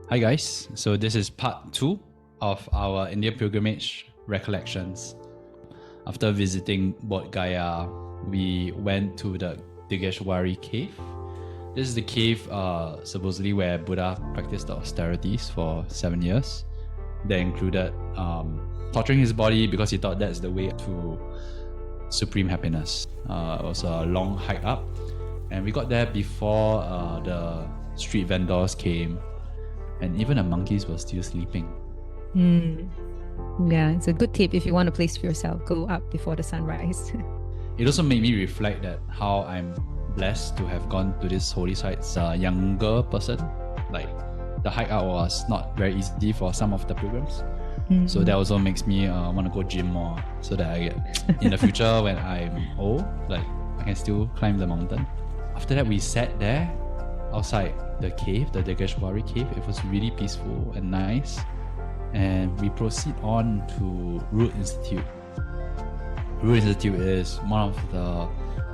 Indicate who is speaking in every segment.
Speaker 1: Hi guys, so this is part 2 of our India pilgrimage recollections. After visiting Bodhgaya, we went to the Dungeshwari Cave. This is the cave supposedly where Buddha practiced austerities for 7 years. That included torturing his body because he thought that's the way to supreme happiness. It was a long hike up, and we got there before the street vendors came, and even the monkeys were still sleeping.
Speaker 2: Yeah, it's a good tip if you want a place for yourself. Go up before the sunrise.
Speaker 1: It also made me reflect that how I'm blessed to have gone to this holy site as a younger person. Like, the hike out was not very easy for some of the pilgrims. So that also makes me want to go gym more, so that I get, in the future when I'm old, like I can still climb the mountain. After that, we sat there outside the cave, the Dungeshwari Cave. It was really peaceful and nice. And we proceed on to Root Institute. Root Institute is one of the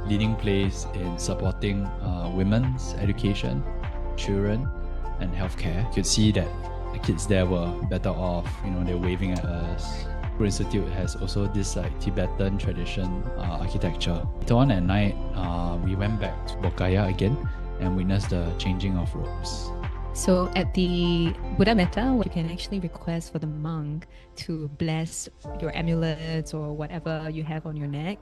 Speaker 1: leading place in supporting women's education, children, and healthcare. You could see that the kids there were better off, they're waving at us. Root Institute has also this Tibetan tradition architecture. Later on at night, we went back to Bodhgaya again and witnessed the changing of robes.
Speaker 2: So at the Buddha Metta, you can actually request for the monk to bless your amulets or whatever you have on your neck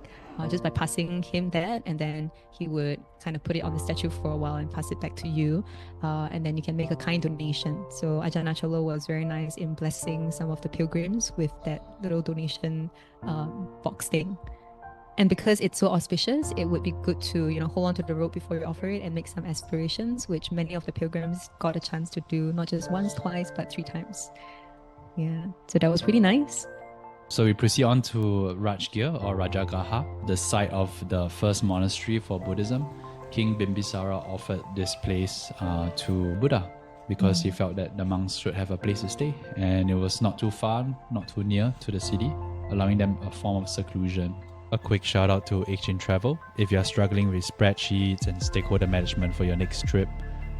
Speaker 2: just by passing him that, and then he would kind of put it on the statue for a while and pass it back to you, and then you can make a kind donation. So Ajahn Achalo was very nice in blessing some of the pilgrims with that little donation box thing. And because it's so auspicious, it would be good to, hold on to the rope before you offer it and make some aspirations, which many of the pilgrims got a chance to do, not just once, twice, but 3 times. Yeah, so that was pretty nice.
Speaker 1: So we proceed on to Rajgir or Rajagaha, the site of the first monastery for Buddhism. King Bimbisara offered this place to Buddha because he felt that the monks should have a place to stay, and it was not too far, not too near to the city, allowing them a form of seclusion. A quick shout out to Exchange Travel. If you are struggling with spreadsheets and stakeholder management for your next trip,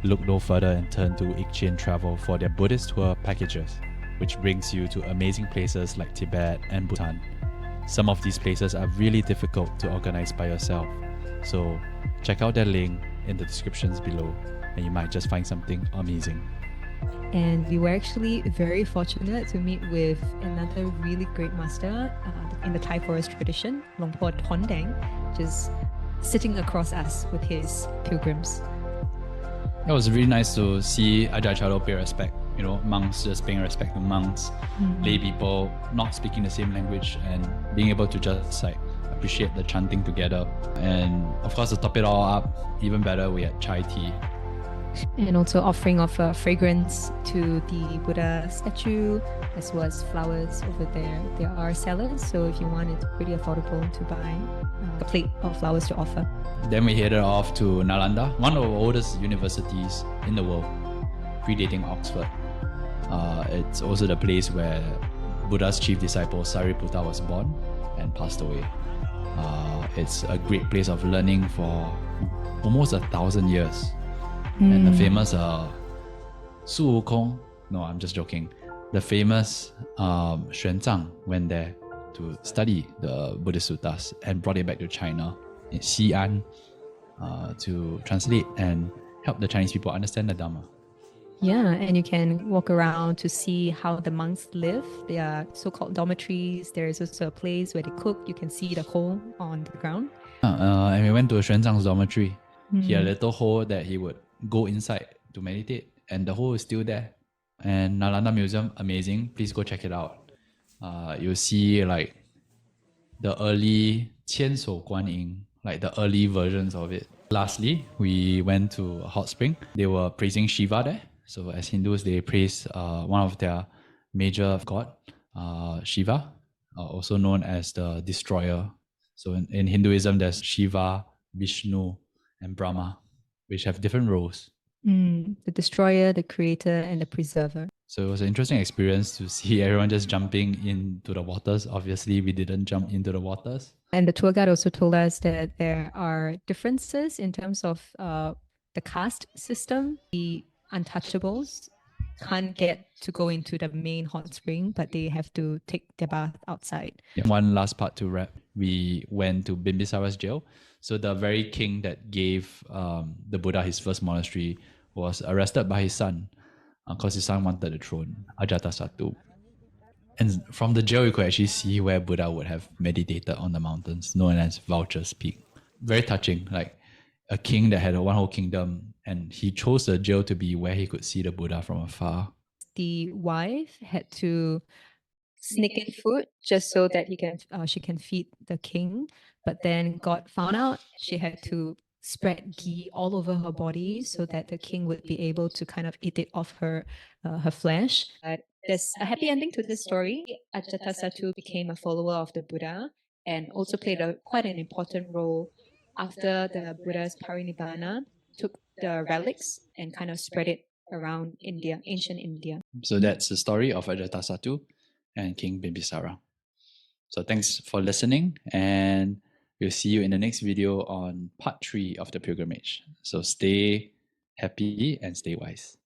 Speaker 1: look no further and turn to Exchange Travel for their Buddhist tour packages, which brings you to amazing places like Tibet and Bhutan. Some of these places are really difficult to organize by yourself, so check out their link in the descriptions below and you might just find something amazing.
Speaker 2: And we were actually very fortunate to meet with another really great master in the Thai forest tradition, Longpo Thondeng, just sitting across us with his pilgrims.
Speaker 1: It was really nice to see Ajahn Chalo pay respect, monks just paying respect to monks, lay people not speaking the same language, and being able to just appreciate the chanting together. And of course, to top it all up, even better, we had chai tea.
Speaker 2: And also offering of fragrance to the Buddha statue, as well as flowers over there. There are sellers, so if you want, it's pretty affordable to buy a plate of flowers to offer.
Speaker 1: Then we headed off to Nalanda, one of the oldest universities in the world, predating Oxford. It's also the place where Buddha's chief disciple Sariputta was born and passed away. It's a great place of learning for almost 1,000 years. And the famous Su Wukong, no, I'm just joking. The famous Xuanzang went there to study the Buddhist suttas and brought it back to China in Xi'an to translate and help the Chinese people understand the Dharma.
Speaker 2: Yeah, and you can walk around to see how the monks live. They are so-called dormitories. There is also a place where they cook. You can see the hole on the ground.
Speaker 1: And we went to Xuanzang's dormitory. He had a little hole that he would go inside to meditate, and the hole is still there. And Nalanda Museum, amazing. Please go check it out. You'll see the early Qianshou Guanyin, the early versions of it. Lastly, we went to a hot spring. They were praising Shiva there. So as Hindus, they praise one of their major god, Shiva, also known as the destroyer. So in Hinduism, there's Shiva, Vishnu, and Brahma, which have different roles.
Speaker 2: The destroyer, the creator, and the preserver.
Speaker 1: So it was an interesting experience to see everyone just jumping into the waters. Obviously, we didn't jump into the waters.
Speaker 2: And the tour guide also told us that there are differences in terms of the caste system. The untouchables can't get to go into the main hot spring, but they have to take their bath outside.
Speaker 1: Yeah. One last part to wrap. We went to Bimbisara's jail. So the very king that gave the Buddha his first monastery was arrested by his son because his son wanted the throne, Ajatasattu. And from the jail, you could actually see where Buddha would have meditated on the mountains, known as Vulture Peak. Very touching, like a king that had one whole kingdom, and he chose the jail to be where he could see the Buddha from afar.
Speaker 2: The wife had to sneak in food just so that she can feed the king, but then God found out. She had to spread ghee all over her body so that the king would be able to kind of eat it off her flesh. But there's a happy ending to this story. Ajatasattu became a follower of the Buddha and also played quite an important role after the Buddha's parinibbana, took the relics and kind of spread it around India, ancient India.
Speaker 1: So that's the story of Ajatasattu and King Bimbisara. So thanks for listening, and we'll see you in the next video on part 3 of the pilgrimage. So stay happy and stay wise.